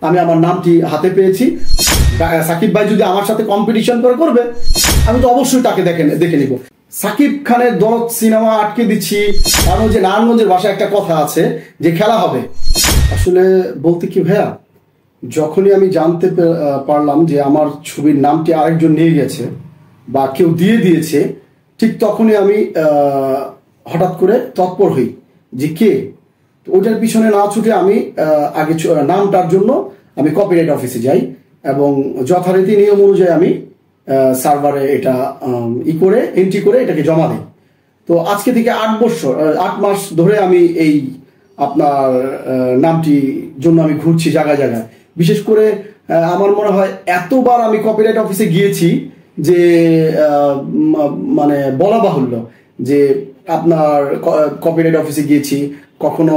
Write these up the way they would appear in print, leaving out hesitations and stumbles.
আমি আমার নামটি হাতে পেয়েছি। সাকিব ভাই যদি আমার সাথে কম্পিটিশন করবে, আমি তো অবশ্যই তাকে দেখে নিব। সাকিব খানের দরদ সিনেমা আটকে দিচ্ছি, কারণ যে নারায়ণগঞ্জের ভাষায় একটা কথা আছে যে খেলা হবে। আসলে বলতে কি ভাইয়া, যখনই আমি জানতে পারলাম যে আমার ছবির নামটি আরেকজন নিয়ে গেছে বা কেউ দিয়ে দিয়েছে, ঠিক তখনই আমি হঠাৎ করে তৎপর হই যে কে। ওটার পিছনে না ছুটে আমি আগে নামটার জন্য আমি কপিরাইট অফিসে যাই এবং যথারীতি নিয়ম অনুযায়ী আমি সার্ভারে এটা এন্ট্রি করে এটাকে জমা দিই। তো আজকে থেকে 8 মাস ধরে আমি এই আপনার নামটি জন্য আমি ঘুরছি জায়গায় জায়গায়। বিশেষ করে আমার মনে হয় এতবার আমি কপিরাইট অফিসে গিয়েছি যে মানে বলা বাহুল্য, যে আপনার কপিরাইট অফিসে গিয়েছি, কখনো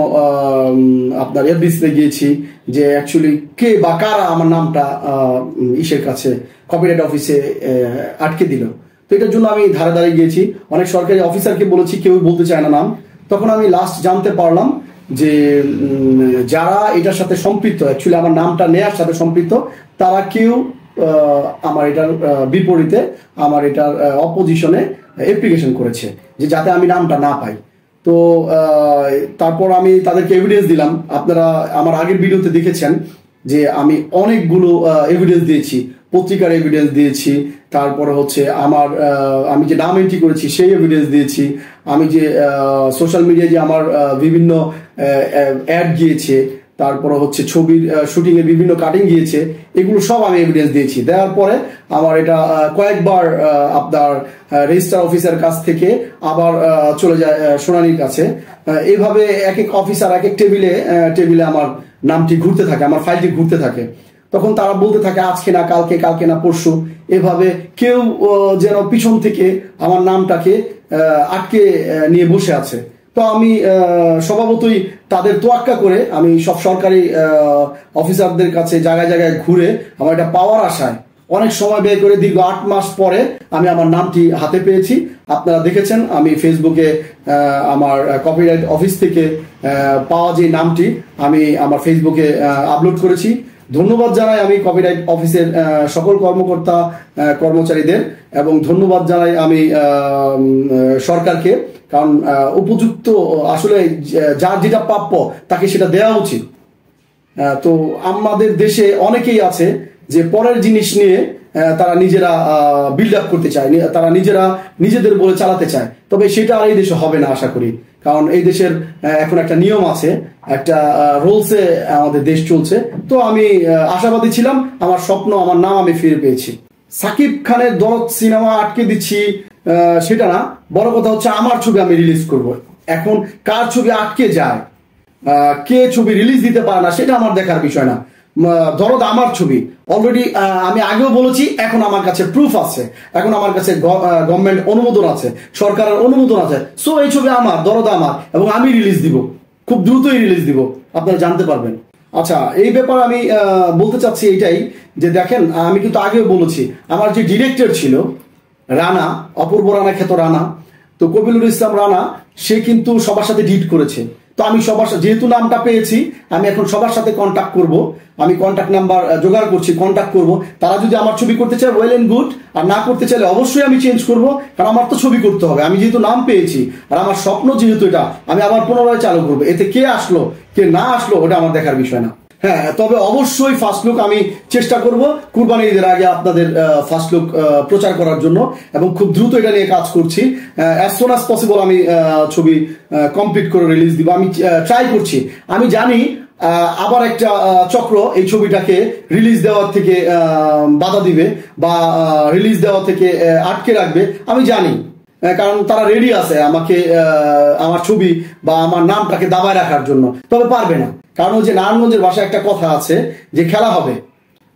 আপনার এফডিসিতে গিয়েছি, যে অ্যাকচুয়ালি কে বা কারা আমার নামটা ইসের কাছে কপিরাইট অফিসে আটকে দিল। তো এটার জন্য আমি ধারে ধারে গিয়েছি, অনেক সরকারি অফিসারকে বলেছি, কেউ বলতে চায় না নাম। তখন আমি লাস্ট জানতে পারলাম যে যারা এটার সাথে সম্পৃক্ত, অ্যাকচুয়ালি আমার নামটা নেয়ার সাথে সম্পৃক্ত, তারা কেউ আমার এটার বিপরীতে, আমার এটার অপোজিশনে অ্যাপ্লিকেশন করেছে যে যাতে আমি নামটা না পাই। তো তারপর আমি তাদেরকে এভিডেন্স দিলাম। আপনারা আমার আগের ভিডিওতে দেখেছেন যে আমি অনেকগুলো এভিডেন্স দিয়েছি, পত্রিকার এভিডেন্স দিয়েছি, তারপরে হচ্ছে আমি যে নাম এন্ট্রি করেছি সেই এভিডেন্স দিয়েছি, আমি যে সোশ্যাল মিডিয়ায় যে আমার বিভিন্ন অ্যাড গিয়েছে, তারপরে হচ্ছে ছবির শুটিং এর বিভিন্ন কাটিং গিয়েছে, এগুলো সব আমি এভিডেন্স দিয়েছি। দেওয়ার পরে আমার এটা কয়েকবার আপনার রেজিস্ট্রার অফিসার কাছ থেকে আবার চলে যায় শুনানির কাছে। এইভাবে এক এক অফিসার এক এক টেবিলে আমার নামটি ঘুরতে থাকে, আমার ফাইলটি ঘুরতে থাকে। তখন তারা বলতে থাকে আজকে না কালকে, কালকে না পরশু, এভাবে কেউ যেন পিছন থেকে আমার নামটাকে আটকে নিয়ে বসে আছে। তো আমি স্বভাবতই তাদের তোয়াক্কা করে আমি সব সরকারি অফিসারদের কাছে জায়গায় জায়গায় ঘুরে আমার এটা পাওয়ার আশায় অনেক সময় ব্যয় করে দীর্ঘ 8 মাস পরে আমি আমার নামটি হাতে পেয়েছি। আপনারা দেখেছেন আমি ফেসবুকে আমার কপিরাইট অফিস থেকে পাওয়া যে নামটি আমি আমার ফেসবুকে আপলোড করেছি। ধন্যবাদ জানাই আমি কপিরাইট অফিসের সকল কর্মকর্তা কর্মচারীদের, এবং ধন্যবাদ জানাই আমি সরকারকে, কারণ উপযুক্ত আসলে যার যেটা প্রাপ্য তাকে সেটা দেওয়া উচিত। তো আমাদের দেশে অনেকেই আছে যে পরের জিনিস নিয়ে তারা নিজেরা বিল্ড আপ করতে চায়, তারা নিজেদের বলে চালাতে চায়। তবে সেটা আর এই দেশে হবে না আশা করি, কারণ এই দেশের এখন একটা নিয়ম আছে, একটা রুলসে আমাদের দেশ চলছে। তো আমি আশাবাদী ছিলাম, আমার স্বপ্ন, আমার নাম আমি ফিরে পেয়েছি। সাকিব খানের দরদ সিনেমা আটকে দিচ্ছি সেটা না, বড় কথা হচ্ছে আমার ছবি আমি রিলিজ করব। এখন কার ছবি আটকে যায়, কে ছবি রিলিজ দিতে পারে না, সেটা আমার দেখার বিষয় না। দরদ আমার ছবি, অলরেডি আমি আগেও বলেছি, এখন আমার কাছে প্রুফ আছে, এখন আমার কাছে গভর্নমেন্ট অনুমোদন আছে, সরকারের অনুমোদন আছে। সো এই ছবি আমার, দরদ আমার, এবং আমি রিলিজ দিব, খুব দ্রুতই রিলিজ দিব, আপনারা জানতে পারবেন। আচ্ছা, এই ব্যাপারে আমি বলতে চাচ্ছি এইটাই যে দেখেন, আমি কিন্তু আগেও বলেছি, আমার যে ডিরেক্টর ছিল রানা, অপূর্ব রানা খ্যাত রানা, তো কবিরুল ইসলাম রানা, সে কিন্তু সবার সাথে ডিট করেছে। তো আমি সবার সাথে, যেহেতু নামটা পেয়েছি, আমি এখন সবার সাথে কন্ট্যাক্ট করব, আমি কন্ট্যাক্ট নাম্বার জোগাড় করছি, কন্ট্যাক্ট করব। তারা যদি আমার ছবি করতে চায় ওয়েল এন্ড গুড, আর না করতে চাইলে অবশ্যই আমি চেঞ্জ করব, কারণ আমার তো ছবি করতে হবে। আমি যেহেতু নাম পেয়েছি আর আমার স্বপ্ন যেহেতু এটা, আমি আবার পুনরায় চালু করবো। এতে কে আসলো কে না আসলো ওটা আমার দেখার বিষয় না। হ্যাঁ, তবে অবশ্যই ফার্স্ট লুক আমি চেষ্টা করব কুরবানি ঈদের আগে আপনাদের ফার্স্ট লুক প্রচার করার জন্য, এবং খুব দ্রুত এটা নিয়ে কাজ করছি। অ্যাজ সুন অ্যাজ পসিবল আমি ছবি কমপ্লিট করে রিলিজ দিব, আমি ট্রাই করছি। আমি জানি আবার একটা চক্র এই ছবিটাকে রিলিজ দেওয়ার থেকে বাধা দিবে বা রিলিজ দেওয়া থেকে আটকে রাখবে, আমি জানি, কারণ তারা রেডি আছে আমাকে আমার ছবি বা আমার নামটাকে দাবায় রাখার জন্য। তবে পারবে না, কারণ যে নারায়ণগঞ্জের ভাষায় একটা কথা আছে যে খেলা হবে।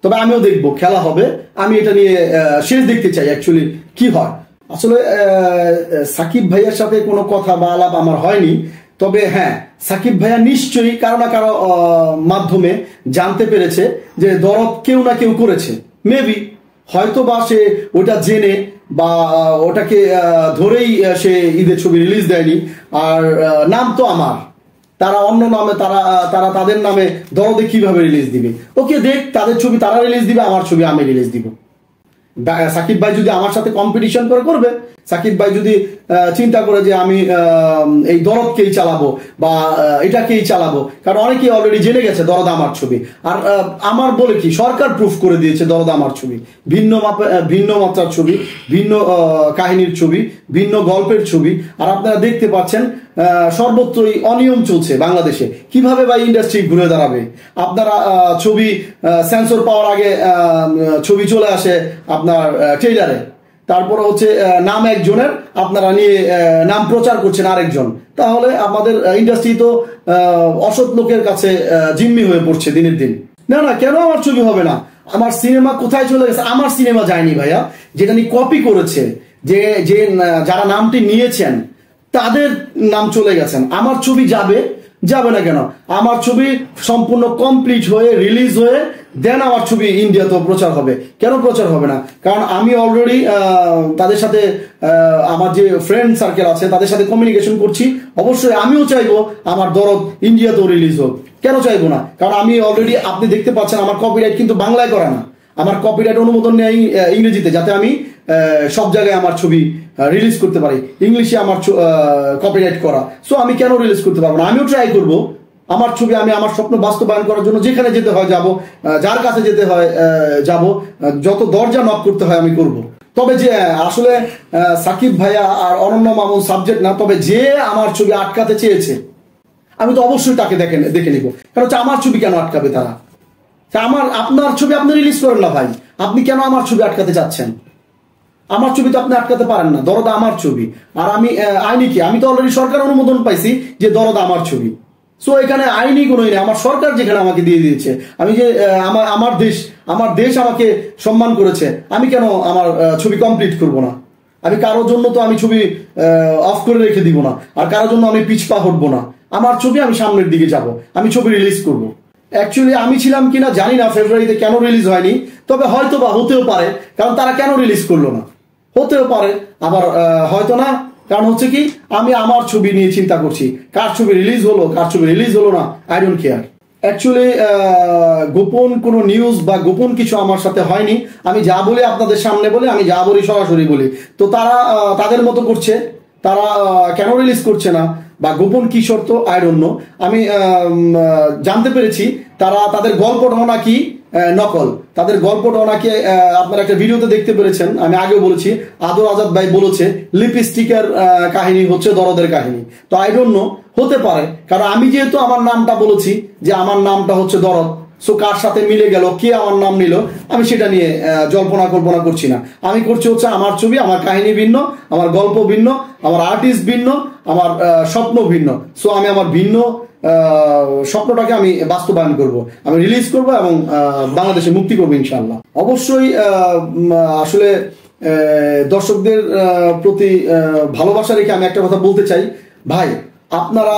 তবে আমিও দেখবো, খেলা হবে। আমি এটা নিয়ে শেষ দেখতে চাই অ্যাকচুয়ালি কি হয়। আসলে সাকিব ভাইয়ার সাথে কোনো কথা বা আলাপ আমার হয়নি, তবে হ্যাঁ, সাকিব ভাইয়া নিশ্চয়ই কারো না কারো মাধ্যমে জানতে পেরেছে যে দরদ কেউ না কেউ করেছে। মেবি হয়তো বা সে ওটা জেনে বা ওটাকে ধরেই সে ঈদের ছবি রিলিজ দেয়নি। আর নাম তো আমার, তারা অন্য নামে তারা তাদের নামে দরদে কিভাবে রিলিজ দিবে। ওকে দেখ, তাদের ছবি তারা রিলিজ দিবে, আমার ছবি আমি রিলিজ দিব। সাকিব ভাই যদি আমার সাথে কম্পিটিশন করে করবে, সাকিব ভাই যদি চিন্তা করে যে আমি এই দরদকেই চালাবো বা এটাকেই চালাবো, কারণ অনেকেই অলরেডি জেনে গেছে দরদ আমার ছবি। আর আমার বলে কি, সরকার প্রুফ করে দিয়েছে দরদ আমার ছবি, ভিন্ন মাত্রার ছবি, ভিন্ন কাহিনীর ছবি, ভিন্ন গল্পের ছবি। আর আপনারা দেখতে পাচ্ছেন সর্বত্রই অনিয়ম চলছে বাংলাদেশে। কিভাবে ভাই ইন্ডাস্ট্রি ঘুরে দাঁড়াবে? আপনারা ছবি সেন্সর পাওয়ার আগে ছবি চলে আসে আপনার ট্রেইলারে, তারপরে হচ্ছে নাম একজনের আপনারা নিয়ে নাম প্রচার করছেন আরেকজন। তাহলে আমাদের ইন্ডাস্ট্রি তো অসৎ লোকের কাছে জিম্মি হয়ে পড়ছে দিনের দিন। না না, কেন আমার ছবি হবে না? আমার সিনেমা কোথায় চলে গেছে? আমার সিনেমা যায়নি ভাইয়া, যেটা নিয়ে কপি করেছে, যে যারা নামটি নিয়েছেন তাদের নাম চলে গেছেন। আমার ছবি যাবে না কেন? আমার ছবি সম্পূর্ণ কমপ্লিট হয়ে রিলিজ হয়ে দেন আমার ছবি ইন্ডিয়াতেও প্রচার হবে। কেন প্রচার হবে না? কারণ আমি অলরেডি তাদের সাথে আমার যে ফ্রেন্ড সার্কেল আছে তাদের সাথে কমিউনিকেশন করছি। অবশ্যই আমিও চাইবো আমার দরদ ইন্ডিয়াতেও রিলিজ হোক। কেন চাইবো না? কারণ আমি অলরেডি, আপনি দেখতে পাচ্ছেন আমার কপিরাইট কিন্তু বাংলায় করা না, আমার কপিরাইট অনুমোদন নেই ইংরেজিতে, যাতে আমি সব জায়গায় আমার ছবি রিলিজ করতে পারি। ইংলিশে আমার কপিরাইট করা, সো আমি কেন রিলিজ করতে পারবো না? আমিও ট্রাই করবো আমার ছবি, আমি আমার স্বপ্ন বাস্তবায়ন করার জন্য যেখানে যেতে হয় যাব, যার কাছে যেতে হয় যাব, যত দরজা নক করতে হয় আমি করব। তবে যে আসলে সাকিব ভাইয়া আর অনন্য মামুন সাবজেক্ট না, তবে যে আমার ছবি আটকাতে চেয়েছে আমি তো অবশ্যই তাকে দেখে নিব। কারণ হচ্ছে আমার ছবি কেন আটকাবে তারা? আপনার ছবি আপনি রিলিজ করেন না ভাই, আপনি কেন আমার ছবি আটকাতে চাচ্ছেন? আমার ছবি তো আপনি আটকাতে পারেন না, দরদ আমার ছবি। আর আমি আইনি কি, আমি তো অলরেডি সরকার অনুমোদন পাইছি যে দরদ আমার ছবি। সো এখানে আইনি কোনোই নেই, আমার সরকার যেখানে আমাকে দিয়ে দিয়েছে, আমি যে আমার দেশ আমাকে সম্মান করেছে, আমি কেন আমার ছবি কমপ্লিট করব না? আমি কারোর জন্য তো আমি ছবি অফ করে রেখে দিব না, আর কারোর জন্য আমি পিছপা হটবো না। আমার ছবি আমি সামনের দিকে যাব, আমি ছবি রিলিজ করব। অ্যাকচুয়ালি আমি ছিলাম কিনা জানি না ফেব্রুয়ারিতে কেন রিলিজ হয়নি, তবে হয়তো বা হতেও পারে, কারণ তারা কেন রিলিজ করলো না, হতেও পারে। আবার হয়তো না, কারণ হচ্ছে কি আমি আমার ছবি নিয়ে চিন্তা করছি, কার ছবি রিলিজ হলো কার ছবি রিলিজ হলো না, আই ডোন্ট কেয়ার। অ্যাকচুয়ালি গোপন কোনো নিউজ বা গোপন কিছু আমার সাথে হয়নি। আমি যা বলি আপনাদের সামনে বলি, আমি যা বলি সরাসরি বলি। তো তারা তাদের মতো করছে, তারা কেন রিলিজ করছে না বা গোপন কি শর্ত, আই ডোন্ট নো। আমি জানতে পেরেছি তারা তাদের গল্পটাও নাকি নকল, তাদের গল্পটাও নাকি আপনারা একটা ভিডিওতে দেখতে পেরেছেন, আমি আগেও বলেছি, আদর আজাদ ভাই বলেছে লিপস্টিকের কাহিনী হচ্ছে দরদের কাহিনী। তো আই ডোন্ট নো, হতে পারে, কারণ আমি যেহেতু আমার নামটা বলেছি যে আমার নামটা হচ্ছে দরদ, সো কার সাথে মিলে গেল, কে আমার নাম নিল, আমি সেটা নিয়ে জল্পনা কল্পনা করছি না। আমি করছি হচ্ছে আমার ছবি, আমার কাহিনী ভিন্ন, আমার গল্প ভিন্ন, আমার আর্টিস্ট ভিন্ন, আমার স্বপ্ন ভিন্ন। সো আমি আমার ভিন্ন স্বপ্নটাকে আমি বাস্তবায়ন করব, আমি রিলিজ করব এবং বাংলাদেশে মুক্তি করবো ইনশাআল্লাহ। অবশ্যই আসলে দর্শকদের প্রতি ভালোবাসা রেখে আমি একটা কথা বলতে চাই, ভাই আপনারা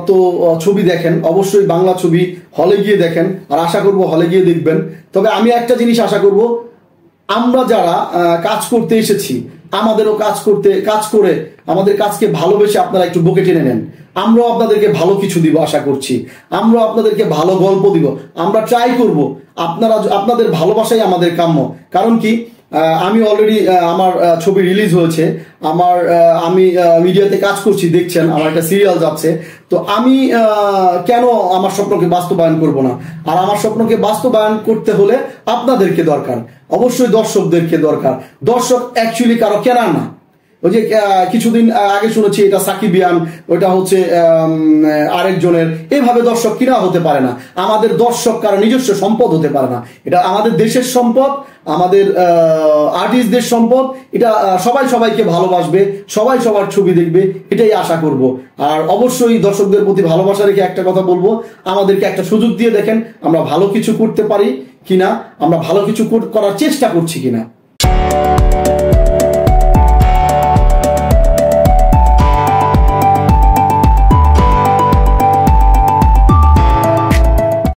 তো ছবি দেখেন, অবশ্যই বাংলা ছবি হলে গিয়ে দেখেন, আর আশা করব হলে গিয়ে দেখবেন। তবে আমি একটা জিনিস আশা করব, আমরা যারা কাজ করতে এসেছি, আমাদেরও কাজ করে আমাদের কাজকে ভালোবেসে আপনারা একটু বুকে টেনে নেন। আমরাও আপনাদেরকে ভালো কিছু দিব আশা করছি, আমরাও আপনাদেরকে ভালো গল্প দিব, আমরা ট্রাই করব। আপনাদের ভালোবাসাই আমাদের কাম্য। কারণ কি, আমি অলরেডি আমার ছবি রিলিজ হয়েছে, আমি মিডিয়াতে কাজ করছি, দেখছেন আমার একটা সিরিয়াল যাচ্ছে। তো আমি কেন আমার স্বপ্নকে বাস্তবায়ন করব না? আর আমার স্বপ্নকে বাস্তবায়ন করতে হলে আপনাদেরকে দরকার, অবশ্যই দর্শকদেরকে দরকার। দর্শক অ্যাকচুয়ালি কারো কেনা না। ওই যে কিছুদিন আগে শুনেছি এটা সাকিবিয়ান, ওইটা হচ্ছে আরেকজনের, এইভাবে দর্শক কিনা হতে পারে না। আমাদের দর্শক কারো নিজস্ব সম্পদ হতে পারে না, এটা আমাদের দেশের সম্পদ, আমাদের আর্টিস্টদের সম্পদ। এটা সবাই সবাইকে ভালোবাসবে, সবাই সবার ছবি দেখবে, এটাই আশা করব। আর অবশ্যই দর্শকদের প্রতি ভালোবাসা রেখে একটা কথা বলবো, আমাদেরকে একটা সুযোগ দিয়ে দেখেন আমরা ভালো কিছু করতে পারি কিনা, আমরা ভালো কিছু করার চেষ্টা করছি কিনা।